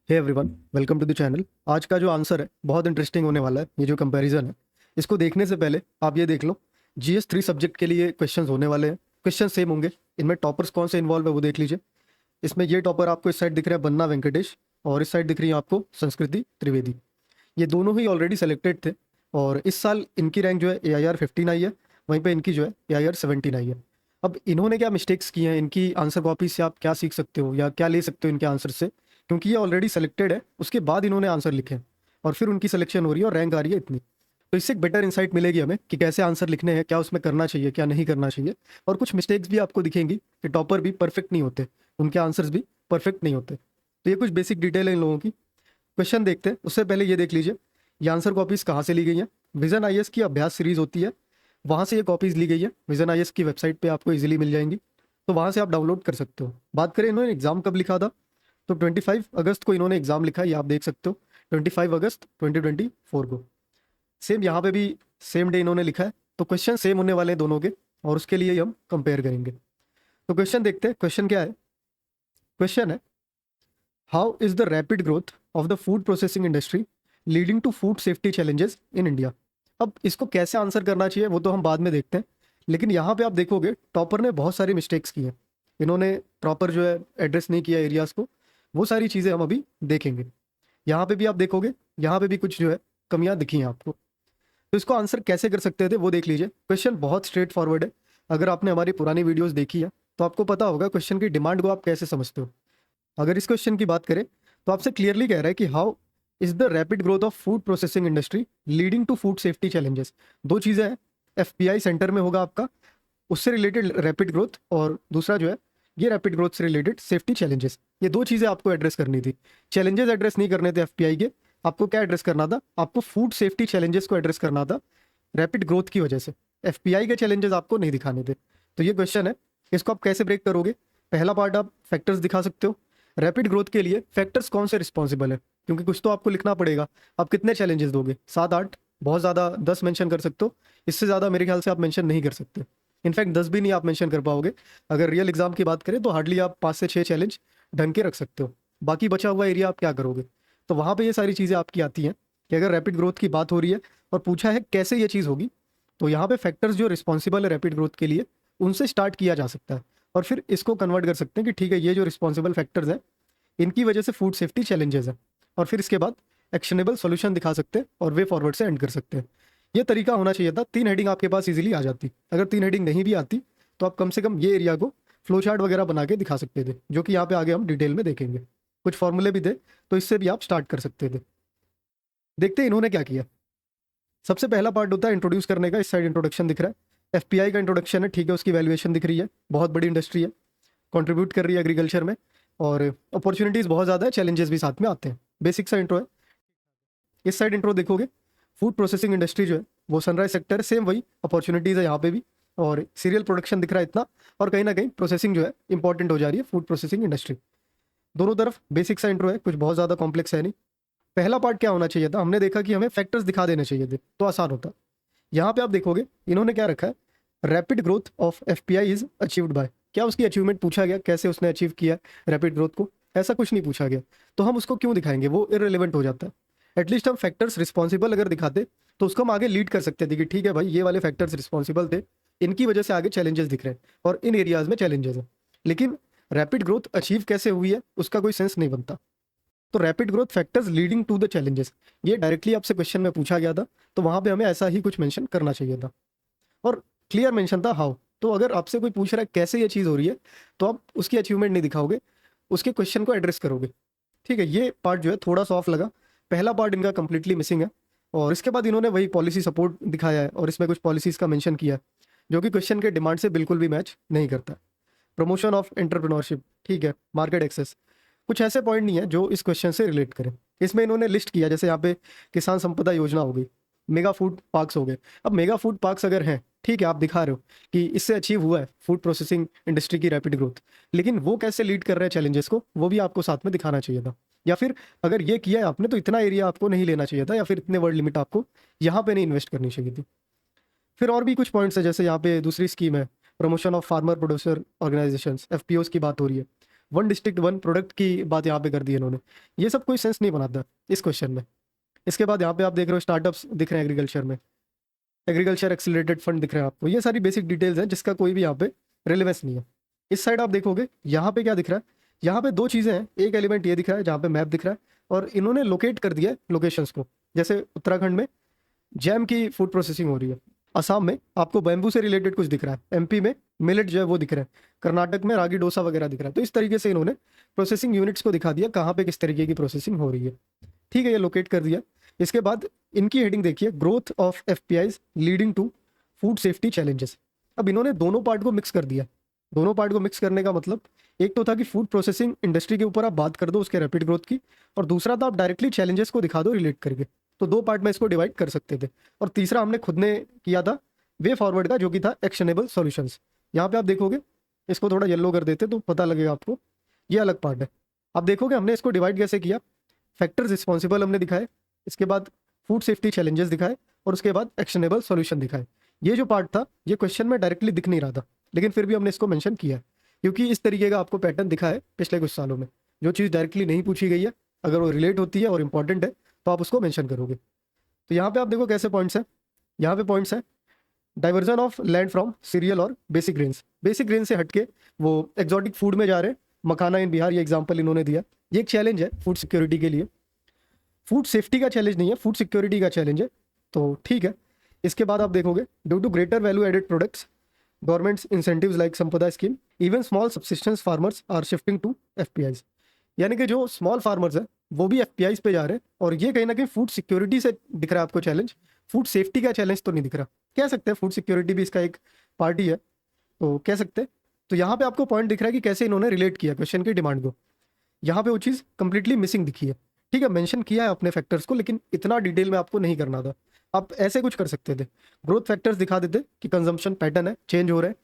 Hey everyone, welcome to the channel. आज का जो आंसर है बहुत इंटरेस्टिंग होने वाला है। ये जो कंपैरिजन है, इसको देखने से पहले आप ये देख लो। GS3 सब्जेक्ट के लिए क्वेश्चंस होने वाले हैं। क्वेश्चन सेम होंगे। इनमें टॉपर्स कौन से इन्वॉल्व है वो देख लीजिए। इसमें ये टॉपर आपको इस साइड दिख रहा है बन्ना वेंकटेश, और इस साइड दिख रही है आपको संस्कृति त्रिवेदी। ये दोनों ही ऑलरेडी सेलेक्टेड थे, और इस साल इनकी रैंक जो है AIR 15 आई है, वहीं पे इनकी जो है AIR 17 आई है। अब इन्होंने क्या मिस्टेक्स की हैं, इनकी आंसर कॉपी से आप क्या सीख सकते हो या क्या ले सकते हो इनके आंसर से, क्योंकि ये ऑलरेडी सेलेक्टेड है, उसके बाद इन्होंने आंसर लिखे हैं और फिर उनकी सिलेक्शन हो रही है और रैंक आ रही है इतनी। तो इससे एक बेटर इंसाइट मिलेगी हमें कि कैसे आंसर लिखने हैं, क्या उसमें करना चाहिए, क्या नहीं करना चाहिए। और कुछ मिस्टेक्स भी आपको दिखेंगी कि टॉपर भी परफेक्ट नहीं होते, उनके आंसर्स भी परफेक्ट नहीं होते। तो ये कुछ बेसिक डिटेल है इन लोगों की। क्वेश्चन देखते हैं उससे पहले ये देख लीजिए, ये आंसर कॉपीज कहाँ से ली गई हैं। विजन IAS की अभ्यास सीरीज होती है, वहाँ से ये कॉपीज ली गई है। विजन IAS की वेबसाइट पे आपको इजीली मिल जाएंगी, तो वहाँ से आप डाउनलोड कर सकते हो। बात करें इन्होंने एग्जाम कब लिखा था, तो 25 अगस्त को इन्होंने एग्जाम लिखा है, ये आप देख सकते हो। 25 अगस्त 2024 को। सेम यहाँ पे भी सेम डे इन्होंने लिखा है, तो क्वेश्चन सेम होने वाले हैं दोनों के, और उसके लिए ही हम कंपेयर करेंगे। तो क्वेश्चन देखते हैं, क्वेश्चन क्या है। क्वेश्चन है, how is the rapid growth of the food processing industry leading to food safety challenges in India. अब इसको कैसे आंसर करना चाहिए वो तो हम बाद में देखते हैं, लेकिन यहाँ पे आप देखोगे टॉपर ने बहुत सारी मिस्टेक्स की हैं। इन्होंने प्रॉपर जो है एड्रेस नहीं किया एरियाज को, वो सारी चीज़ें हम अभी देखेंगे। यहाँ पे भी आप देखोगे, यहाँ पे भी कुछ जो है कमियां दिखी हैं आपको। तो इसको आंसर कैसे कर सकते थे वो देख लीजिए। क्वेश्चन बहुत स्ट्रेट फॉरवर्ड है। अगर आपने हमारी पुरानी वीडियोस देखी है तो आपको पता होगा क्वेश्चन की डिमांड को आप कैसे समझते हो। अगर इस क्वेश्चन की बात करें तो आपसे क्लियरली कह रहा है कि how is the rapid growth of food processing industry leading to food safety challenges. दो चीज़ें हैं, FPI सेंटर में होगा आपका, उससे रिलेटेड रैपिड ग्रोथ, और दूसरा जो है ये रैपिड ग्रोथ से रिलेटेड सेफ्टी चैलेंजेस। ये दो चीज़ें आपको एड्रेस करनी थी। चैलेंजेस एड्रेस नहीं करने थे FPI के, आपको क्या एड्रेस करना था, आपको फूड सेफ्टी चैलेंजेस को एड्रेस करना था रैपिड ग्रोथ की वजह से। FPI के चैलेंजेस आपको नहीं दिखाने थे। तो ये क्वेश्चन है, इसको आप कैसे ब्रेक करोगे। पहला पार्ट आप फैक्टर्स दिखा सकते हो। रैपिड ग्रोथ के लिए फैक्टर्स कौन से रिस्पॉन्सिबल है, क्योंकि कुछ तो आपको लिखना पड़ेगा। आप कितने चैलेंजेस दोगे, 7 8, बहुत ज़्यादा 10 मेंशन कर सकते हो। इससे ज़्यादा मेरे ख्याल से आप मेंशन नहीं कर सकते। इनफैक्ट 10 भी नहीं आप मेंशन कर पाओगे। अगर रियल एग्जाम की बात करें तो हार्डली आप 5 से 6 चैलेंज ढंग के रख सकते हो। बाकी बचा हुआ एरिया आप क्या करोगे। तो वहाँ पे ये सारी चीज़ें आपकी आती हैं कि अगर रैपिड ग्रोथ की बात हो रही है और पूछा है कैसे ये चीज़ होगी, तो यहाँ पे फैक्टर्स जो रिस्पॉन्सिबल है रैपिड ग्रोथ के लिए, उनसे स्टार्ट किया जा सकता है, और फिर इसको कन्वर्ट कर सकते हैं कि ठीक है ये जो रिस्पॉन्सिबल फैक्टर्स हैं इनकी वजह से फूड सेफ्टी चैलेंजेस है, और फिर इसके बाद एक्शनेबल सॉल्यूशन दिखा सकते हैं और वे फॉरवर्ड से एंड कर सकते हैं। ये तरीका होना चाहिए था। 3 हेडिंग आपके पास इजीली आ जाती। अगर 3 हेडिंग नहीं भी आती तो आप कम से कम ये एरिया को फ्लो चार्ट वगैरह बना के दिखा सकते थे, जो कि यहाँ पे आगे हम डिटेल में देखेंगे। कुछ फॉर्मूले भी थे, तो इससे भी आप स्टार्ट कर सकते थे। देखते हैं इन्होंने क्या किया। सबसे पहला पार्ट होता है इंट्रोड्यूस करने का। इस साइड इंट्रोडक्शन दिख रहा है, FPI का इंट्रोडक्शन है, ठीक है। उसकी वैल्यूएशन दिख रही है, बहुत बड़ी इंडस्ट्री है, कंट्रीब्यूट कर रही है एग्रीकल्चर में, और अपॉर्चुनिटीज़ बहुत ज़्यादा है, चैलेंजेस भी साथ में आते हैं। बेसिक सा इंट्रो है। इस साइड इंट्रो देखोगे, फूड प्रोसेसिंग इंडस्ट्री जो है वो सनराइज सेक्टर है, सेम वही अपॉर्चुनिटीज़ है यहाँ पे भी, और सीरियल प्रोडक्शन दिख रहा है इतना, और कहीं ना कहीं प्रोसेसिंग जो है इंपॉर्टेंट हो जा रही है, फूड प्रोसेसिंग इंडस्ट्री। दोनों तरफ बेसिक सा इंट्रो है, कुछ बहुत ज़्यादा कॉम्प्लेक्स है नहीं। पहला पार्ट क्या होना चाहिए था, हमने देखा कि हमें फैक्टर्स दिखा देने चाहिए थे तो आसान होता। यहाँ पे आप देखोगे इन्होंने क्या रखा है, rapid growth of FPI is achieved by. क्या उसकी अचीवमेंट पूछा गया, कैसे उसने अचीव किया रैपिड ग्रोथ को, ऐसा कुछ नहीं पूछा गया। तो हम उसको क्यों दिखाएंगे, वो इररिलेवेंट हो जाता है। एटलीस्ट हम फैक्टर्स रिस्पॉन्सिबल अगर दिखाते तो उसको हम आगे लीड कर सकते थे कि ठीक है भाई ये वाले फैक्टर्स रिस्पॉन्सिबल थे, इनकी वजह से आगे चैलेंजेस दिख रहे हैं और इन एरियाज में चैलेंजेस हैं। लेकिन रैपिड ग्रोथ अचीव कैसे हुई है उसका कोई सेंस नहीं बनता। तो rapid growth factors leading to the challenges, ये डायरेक्टली आपसे क्वेश्चन में पूछा गया था, तो वहां पे हमें ऐसा ही कुछ मेंशन करना चाहिए था, और क्लियर मेंशन था हाउ। तो अगर आपसे कोई पूछ रहा है कैसे ये चीज़ हो रही है, तो आप उसकी अचीवमेंट नहीं दिखाओगे, उसके क्वेश्चन को एड्रेस करोगे। ठीक है, ये पार्ट जो है थोड़ा सा ऑफ लगा। पहला पार्ट इनका कंप्लीटली मिसिंग है, और इसके बाद इन्होंने वही पॉलिसी सपोर्ट दिखाया है और इसमें कुछ पॉलिसीज़ का मेंशन किया है जो कि क्वेश्चन के डिमांड से बिल्कुल भी मैच नहीं करता। प्रमोशन ऑफ एंटरप्रेन्योरशिप, ठीक है, मार्केट एक्सेस, कुछ ऐसे पॉइंट नहीं है जो इस क्वेश्चन से रिलेट करें। इसमें इन्होंने लिस्ट किया, जैसे यहाँ पे किसान संपदा योजना हो गई, मेगा फूड पार्क्स हो गए। अब मेगा फूड पार्क्स अगर हैं, ठीक है, आप दिखा रहे हो कि इससे अचीव हुआ है फूड प्रोसेसिंग इंडस्ट्री की रैपिड ग्रोथ, लेकिन वो कैसे लीड कर रहे हैं चैलेंजेस को, वो भी आपको साथ में दिखाना चाहिए था। या फिर अगर ये किया है आपने तो इतना एरिया आपको नहीं लेना चाहिए था, या फिर इतने वर्ड लिमिट आपको यहाँ पे नहीं इन्वेस्ट करनी चाहिए थी। फिर और भी कुछ पॉइंट्स है, जैसे यहाँ पे दूसरी स्कीम है promotion of farmer producer organisations, FPOs की बात हो रही है। वन डिस्ट्रिक्ट वन प्रोडक्ट की बात यहाँ पे कर दी है इन्होंने। ये सब कोई सेंस नहीं बनाता इस क्वेश्चन में। इसके बाद यहाँ पे आप देख रहे हो स्टार्टअप्स दिख रहे हैं एग्रीकल्चर में, एग्रीकल्चर एक्सीलरेटेड फंड दिख रहे हैं आपको। ये सारी बेसिक डिटेल्स हैं जिसका कोई भी यहाँ पे रिलेवेंस नहीं है। इस साइड आप देखोगे यहाँ पे क्या दिख रहा है, यहाँ पे दो चीज़ें हैं। एक एलिमेंट ये दिख रहा है जहाँ पे मैप दिख रहा है और इन्होंने लोकेट कर दिया है लोकेशंस को। जैसे उत्तराखंड में जैम की फूड प्रोसेसिंग हो रही है, असम में आपको बैम्बू से रिलेटेड कुछ दिख रहा है, एमपी में मिलेट जो है वो दिख रहा है, कर्नाटक में रागी डोसा वगैरह दिख रहा है। तो इस तरीके से इन्होंने प्रोसेसिंग यूनिट्स को दिखा दिया कहाँ पे किस तरीके की प्रोसेसिंग हो रही है। ठीक है, ये लोकेट कर दिया। इसके बाद इनकी हेडिंग देखिए, growth of FPIs leading to food safety challenges. अब इन्होंने दोनों पार्ट को मिक्स कर दिया। दोनों पार्ट को मिक्स करने का मतलब एक तो था कि फूड प्रोसेसिंग इंडस्ट्री के ऊपर आप बात कर दो उसके रैपिड ग्रोथ की, और दूसरा था आप डायरेक्टली चैलेंजेस को दिखा दो रिलेट करके। तो दो पार्ट में इसको डिवाइड कर सकते थे। और तीसरा हमने खुद ने किया था वे फॉरवर्ड का, जो कि था एक्शनेबल सॉल्यूशंस। यहाँ पे आप देखोगे, इसको थोड़ा येलो कर देते तो पता लगेगा आपको, ये अलग पार्ट है। आप देखोगे हमने इसको डिवाइड कैसे किया, फैक्टर्स रिस्पॉन्सिबल हमने दिखाए, इसके बाद फूड सेफ्टी चैलेंजेस दिखाए, और उसके बाद एक्शनेबल सॉल्यूशन दिखाए। ये जो पार्ट था ये क्वेश्चन में डायरेक्टली दिख नहीं रहा था, लेकिन फिर भी हमने इसको मेंशन किया है क्योंकि इस तरीके का आपको पैटर्न दिखा है पिछले कुछ सालों में। जो चीज़ डायरेक्टली नहीं पूछी गई है, अगर वो रिलेट होती है और इंपॉर्टेंट है तो आप उसको मेंशन करोगे। तो यहाँ पे आप देखो कैसे पॉइंट्स हैं। यहाँ पे पॉइंट्स हैं, diversion of land from serial और बेसिक ग्रेन्स। बेसिक ग्रेन से हटके वो एक्सोटिक फूड में जा रहे हैं, मखाना इन बिहार, ये एग्जाम्पल इन्होंने दिया। ये एक चैलेंज है फूड सिक्योरिटी के लिए। फूड सेफ्टी का चैलेंज नहीं है, फूड सिक्योरिटी का चैलेंज है, तो ठीक है। इसके बाद आप देखोगे, due to greater value added products, governments incentives like Sampada scheme, even small subsistence farmers are shifting to FPIs. यानी कि जो स्मॉल फार्मर्स हैं वो भी एफपीआईज पे जा रहे हैं, और ये कहीं ना कहीं फूड सिक्योरिटी से दिख रहा है आपको चैलेंज, फूड सेफ्टी का चैलेंज तो नहीं दिख रहा। कह सकते हैं फूड सिक्योरिटी भी इसका एक पार्टी है, तो कह सकते हैं। तो यहाँ पे आपको पॉइंट दिख रहा है कि कैसे इन्होंने रिलेट किया क्वेश्चन की डिमांड को। यहाँ पे वो चीज़ कंप्लीटली मिसिंग दिखी है। ठीक है, मेंशन किया है अपने फैक्टर्स को, लेकिन इतना डिटेल में आपको नहीं करना था। आप ऐसे कुछ कर सकते थे, ग्रोथ फैक्टर्स दिखा देते कि कंजम्पशन पैटर्न है, चेंज हो रहा है,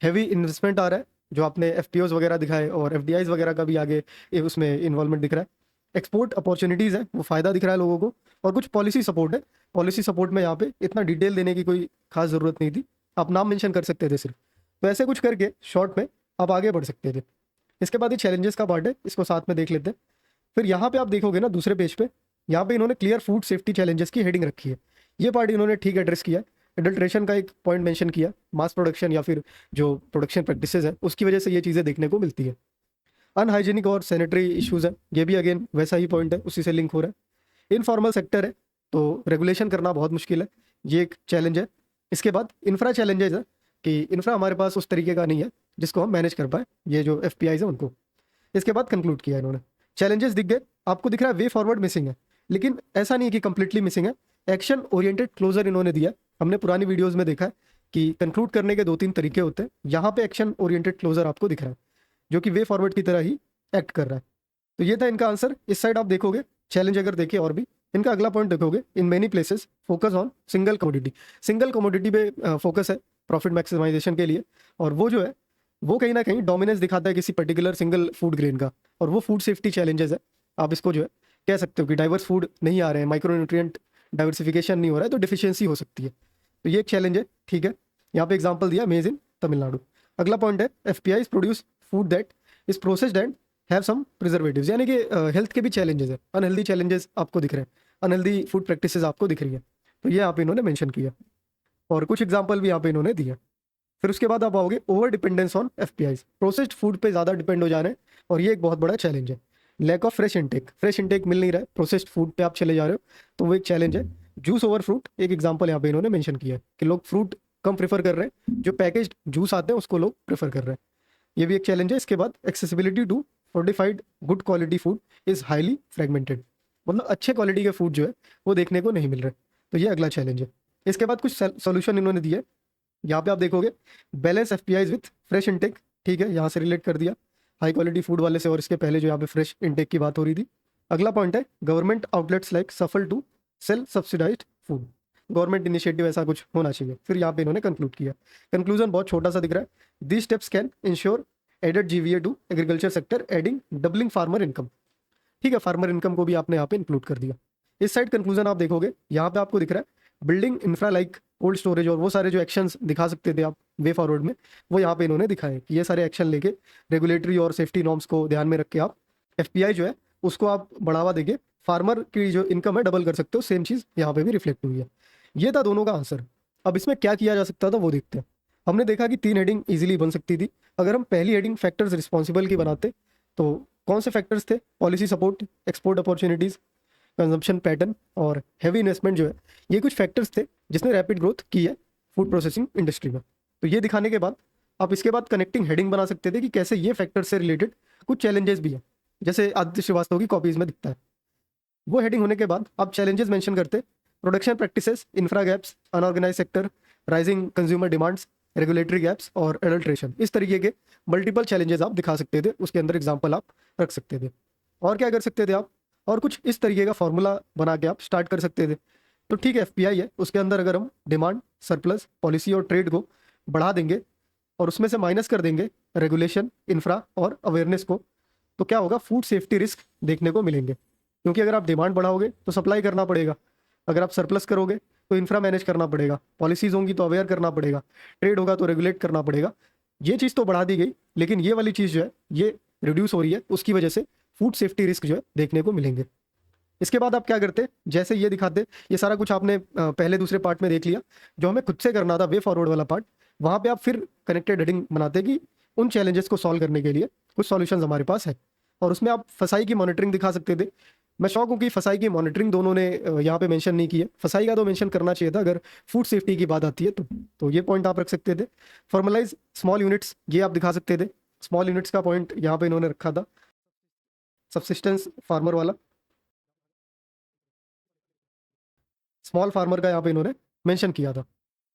हैवी इन्वेस्टमेंट आ रहा है, जो आपने एफपीओज वगैरह दिखाए, और एफडीआईज वगैरह का भी आगे उसमें इन्वॉल्वमेंट दिख रहा है। एक्सपोर्ट अपॉर्चुनिटीज़ है, वो फ़ायदा दिख रहा है लोगों को, और कुछ पॉलिसी सपोर्ट है। पॉलिसी सपोर्ट में यहाँ पे इतना डिटेल देने की कोई खास ज़रूरत नहीं थी, आप नाम मेंशन कर सकते थे सिर्फ। तो ऐसे कुछ करके शॉर्ट में आप आगे बढ़ सकते थे। इसके बाद ये चैलेंजेस का पार्ट है, इसको साथ में देख लेते हैं। फिर यहाँ पे आप देखोगे ना दूसरे पेज पे, यहाँ पे इन्होंने क्लियर फूड सेफ्टी चैलेंजेस की हेडिंग रखी है। ये पार्ट इन्होंने ठीक एड्रेस किया। एडल्ट्रेशन का एक पॉइंट मेंशन किया, मास प्रोडक्शन या फिर जो प्रोडक्शन प्रैक्टिसेस है उसकी वजह से ये चीज़ें देखने को मिलती है। अनहाइजीनिक और सैनिटरी इश्यूज है, ये भी अगेन वैसा ही पॉइंट है, उसी से लिंक हो रहा है। इनफॉर्मल सेक्टर है तो रेगुलेशन करना बहुत मुश्किल है, ये एक चैलेंज है। इसके बाद इंफ्रा चैलेंजेस है कि इंफ्रा हमारे पास उस तरीके का नहीं है जिसको हम मैनेज कर पाए, ये जो एफपीआईज है उनको। इसके बाद कंक्लूड किया इन्होंने, चैलेंजेस दिख गए, आपको दिख रहा है वे फॉरवर्ड मिसिंग है, लेकिन ऐसा नहीं है कि कंप्लीटली मिसिंग है। एक्शन ओरिएंटेड क्लोजर इन्होंने दिया। हमने पुरानी वीडियोस में देखा है कि कंक्लूड करने के 2-3 तरीके होते हैं, यहाँ पे एक्शन ओरिएंटेड क्लोजर आपको दिख रहा है जो कि वे फॉरवर्ड की तरह ही एक्ट कर रहा है। तो ये था इनका आंसर। इस साइड आप देखोगे चैलेंज अगर देखिए और भी, इनका अगला पॉइंट देखोगे, in many places focus on single commodity. Single commodity पे फोकस है प्रॉफिट मैक्सिमाइजेशन के लिए, और वो जो है वो कहीं ना कहीं डोमिनेंस दिखाता है किसी पर्टिकुलर सिंगल फूड ग्रेन का, और वो फूड सेफ्टी चैलेंजेस है। आप इसको जो है कह सकते हो कि डाइवर्स फूड नहीं आ रहे हैं, माइक्रोन्यूट्रिएंट डाइवर्सिफिकेशन नहीं हो रहा है, तो डिफिशियंसी हो सकती है। तो ये एक चैलेंज है, ठीक है। यहाँ पे एग्जांपल दिया, मेज इन तमिलनाडु। अगला पॉइंट है, FPIs produce food that is processed and have some preservatives, यानी कि हेल्थ के भी चैलेंजेस है, अनहेल्दी चैलेंजेस आपको दिख रहे हैं, अनहेल्दी फूड प्रैक्टिसेस आपको दिख रही है। तो ये यहाँ पे इन्होंने मेंशन किया, और कुछ एग्जांपल भी यहाँ पे इन्होंने दिया। फिर उसके बाद आप आओगे over dependence on FPIs, processed food पे ज़्यादा डिपेंड हो जाने, और ये एक बहुत बड़ा चैलेंज है। लैक ऑफ फ्रेश इनटेक मिल नहीं रहा है, प्रोसेस्ड फूड पे आप चले जा रहे हो, तो वो एक चैलेंज है। जूस ओवर फ्रूट, एक एग्जांपल यहाँ पे इन्होंने मेंशन किया है कि लोग फ्रूट कम प्रेफर कर रहे हैं, जो पैकेज्ड जूस आते हैं उसको लोग प्रेफर कर रहे हैं, ये भी एक चैलेंज है। इसके बाद accessibility to fortified good quality food is highly fragmented, मतलब अच्छे क्वालिटी के फूड जो है वो देखने को नहीं मिल रहे, तो ये अगला चैलेंज है। इसके बाद कुछ सोल्यूशन इन्होंने दिए, यहाँ पे आप देखोगे बैलेंस एफपीआईज विथ फ्रेश इनटेक, ठीक है, यहाँ से रिलेट कर दिया हाई क्वालिटी फूड वाले से, और इसके पहले जो यहाँ पे फ्रेश इनटेक की बात हो रही थी। अगला पॉइंट है, government outlets like Safal to sell subsidised food, government initiative ऐसा कुछ होना चाहिए। फिर यहाँ पे इन्होंने कंक्लूड किया, कंक्लूजन बहुत छोटा सा दिख रहा है, these steps can ensure added GVA to agriculture sector adding doubling farmer income, ठीक है, फार्मर इनकम को भी आपने यहाँ पे इंक्लूड कर दिया। इस साइड कंक्लूजन आप देखोगे, यहाँ पे आपको दिख रहा है building infra like cold storage और वो सारे जो एक्शंस दिखा सकते थे आप वे फॉरवर्ड में, वो यहाँ पे इन्होंने दिखाए कि ये सारे एक्शन लेके रेगुलेटरी और सेफ्टी नॉर्म्स को ध्यान में रख के आप एफपीआई जो है उसको आप बढ़ावा देके फार्मर की जो इनकम है डबल कर सकते हो। सेम चीज़ यहाँ पे भी रिफ्लेक्ट हुई है। ये था दोनों का आंसर। अब इसमें क्या किया जा सकता था वो देखते हैं। हमने देखा कि 3 हेडिंग इजीली बन सकती थी। अगर हम पहली हेडिंग फैक्टर्स रिस्पॉन्सिबल की बनाते तो कौन से फैक्टर्स थे? Policy support, export opportunities, consumption pattern और हैवी इन्वेस्टमेंट जो है, ये कुछ फैक्टर्स थे जिसने रैपिड ग्रोथ की है फूड प्रोसेसिंग इंडस्ट्री में। तो ये दिखाने के बाद आप इसके बाद कनेक्टिंग हेडिंग बना सकते थे कि कैसे ये फैक्टर से रिलेटेड कुछ चैलेंजेस भी हैं, जैसे आदित्य श्रीवास्तव की कॉपीज में दिखता है। वो हेडिंग होने के बाद आप चैलेंजेस मेंशन करते, production practices, infra gaps, unorganised sector, rising consumer demands, regulatory gaps और एडल्ट्रेशन। इस तरीके के मल्टीपल चैलेंजेस आप दिखा सकते थे, उसके अंदर एग्जाम्पल आप रख सकते थे। और क्या कर सकते थे आप? और कुछ इस तरीके का फॉर्मूला बना के आप स्टार्ट कर सकते थे। तो ठीक है, एफपीआई है, उसके अंदर अगर हम डिमांड, सरप्लस, पॉलिसी और ट्रेड को बढ़ा देंगे और उसमें से माइनस कर देंगे रेगुलेशन, इंफ्रा और अवेयरनेस को, तो क्या होगा? फूड सेफ्टी रिस्क देखने को मिलेंगे। क्योंकि अगर आप डिमांड बढ़ाओगे तो सप्लाई करना पड़ेगा, अगर आप सरप्लस करोगे तो इंफ्रा मैनेज करना पड़ेगा, पॉलिसीज होंगी तो अवेयर करना पड़ेगा, ट्रेड होगा तो रेगुलेट करना पड़ेगा। ये चीज़ तो बढ़ा दी गई, लेकिन ये वाली चीज़ जो है ये रिड्यूस हो रही है, उसकी वजह से फूड सेफ्टी रिस्क जो है देखने को मिलेंगे। इसके बाद आप क्या करते? जैसे ये दिखाते, ये सारा कुछ आपने पहले दूसरे पार्ट में देख लिया। जो हमें खुद से करना था वे फॉरवर्ड वाला पार्ट, वहाँ पे आप फिर कनेक्टेड हेडिंग बनाते कि उन चैलेंजेस को सॉल्व करने के लिए कुछ सॉल्यूशंस हमारे पास है। और उसमें आप फसाई की मॉनिटरिंग दिखा सकते थे। मैं शौक हूँ कि फसाई की मॉनिटरिंग दोनों ने यहाँ पे मेंशन नहीं की है। फसाई का तो मेंशन करना चाहिए था अगर फूड सेफ्टी की बात आती है तो ये पॉइंट आप रख सकते थे। फॉर्मलाइज स्मॉल यूनिट्स, ये आप दिखा सकते थे। स्मॉल यूनिट्स का पॉइंट यहाँ पे इन्होंने रखा था, सबसिस्टेंस फार्मर वाला, स्मॉल फार्मर का यहाँ पे इन्होंने मेंशन किया था।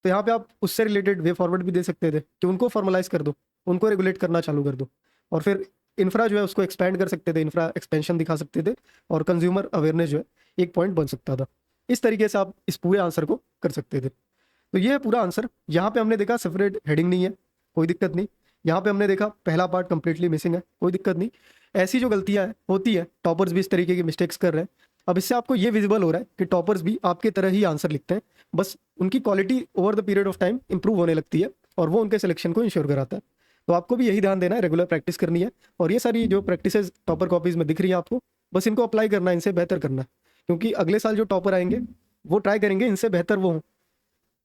तो यहाँ पे आप उससे रिलेटेड वे फॉरवर्ड भी दे सकते थे कि उनको फॉर्मलाइज कर दो, उनको रेगुलेट करना चालू कर दो। और फिर इंफ्रा जो है उसको एक्सपेंड कर सकते थे, इंफ्रा एक्सपेंशन दिखा सकते थे, और कंज्यूमर अवेयरनेस जो है एक पॉइंट बन सकता था। इस तरीके से आप इस पूरे आंसर को कर सकते थे। तो ये है पूरा आंसर। यहाँ पे हमने देखा सेपरेट हेडिंग नहीं है, कोई दिक्कत नहीं। यहाँ पे हमने देखा पहला पार्ट कंप्लीटली मिसिंग है, कोई दिक्कत नहीं। ऐसी जो गलतियाँ होती है, टॉपर्स भी इस तरीके की मिस्टेक्स कर रहे हैं। अब इससे आपको ये विजिबल हो रहा है कि टॉपर्स भी आपके तरह ही आंसर लिखते हैं, बस उनकी quality over the period of time improve होने लगती है और वो उनके सिलेक्शन को इंश्योर कराता है। तो आपको भी यही ध्यान देना है, रेगुलर प्रैक्टिस करनी है। और ये सारी जो प्रैक्टिसेस टॉपर कॉपीज में दिख रही है आपको, बस इनको अप्लाई करना है, इनसे बेहतर करना है। क्योंकि अगले साल जो टॉपर आएंगे वो ट्राई करेंगे इनसे बेहतर वो हों,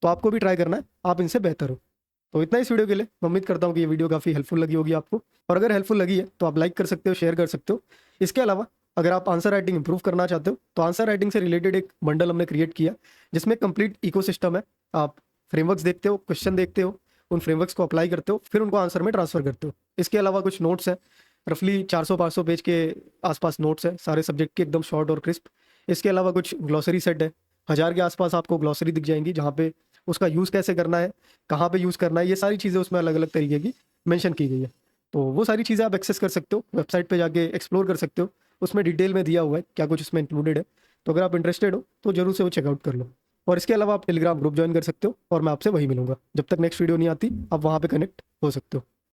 तो आपको भी ट्राई करना है आप इनसे बेहतर हो। तो इतना इस वीडियो के लिए। मैं उम्मीद करता हूँ कि ये वीडियो काफ़ी हेल्पफुल लगी होगी आपको, और अगर हेल्पफुल लगी है तो आप लाइक कर सकते हो, शेयर कर सकते हो। इसके अलावा अगर आप आंसर राइटिंग इंप्रूव करना चाहते हो तो आंसर राइटिंग से रिलेटेड एक बंडल हमने क्रिएट किया जिसमें कंप्लीट इकोसिस्टम है। आप फ्रेमवर्क्स देखते हो, क्वेश्चन देखते हो, उन फ्रेमवर्क्स को अप्लाई करते हो, फिर उनको आंसर में ट्रांसफर करते हो। इसके अलावा कुछ नोट्स हैं, रफली 400-500 पेज के आसपास नोट्स हैं, सारे सब्जेक्ट के एकदम शॉर्ट और क्रिस्प। इसके अलावा कुछ ग्लॉसरी सेट है, 1000 के आसपास आपको ग्लॉसरी दिख जाएंगी, जहाँ पे उसका यूज़ कैसे करना है, कहाँ पे यूज़ करना है, ये सारी चीज़ें उसमें अलग अलग तरीके की मेंशन की गई है। तो वो सारी चीज़ें आप एक्सेस कर सकते हो, वेबसाइट पे जाके एक्सप्लोर कर सकते हो, उसमें डिटेल में दिया हुआ है क्या कुछ इसमें इंक्लूडेड है। तो अगर आप इंटरेस्टेड हो तो जरूर से वो चेकआउट कर लो। और इसके अलावा आप टेलीग्राम ग्रुप ज्वाइन कर सकते हो, और मैं आपसे वही मिलूंगा। जब तक नेक्स्ट वीडियो नहीं आती आप वहाँ पे कनेक्ट हो सकते हो।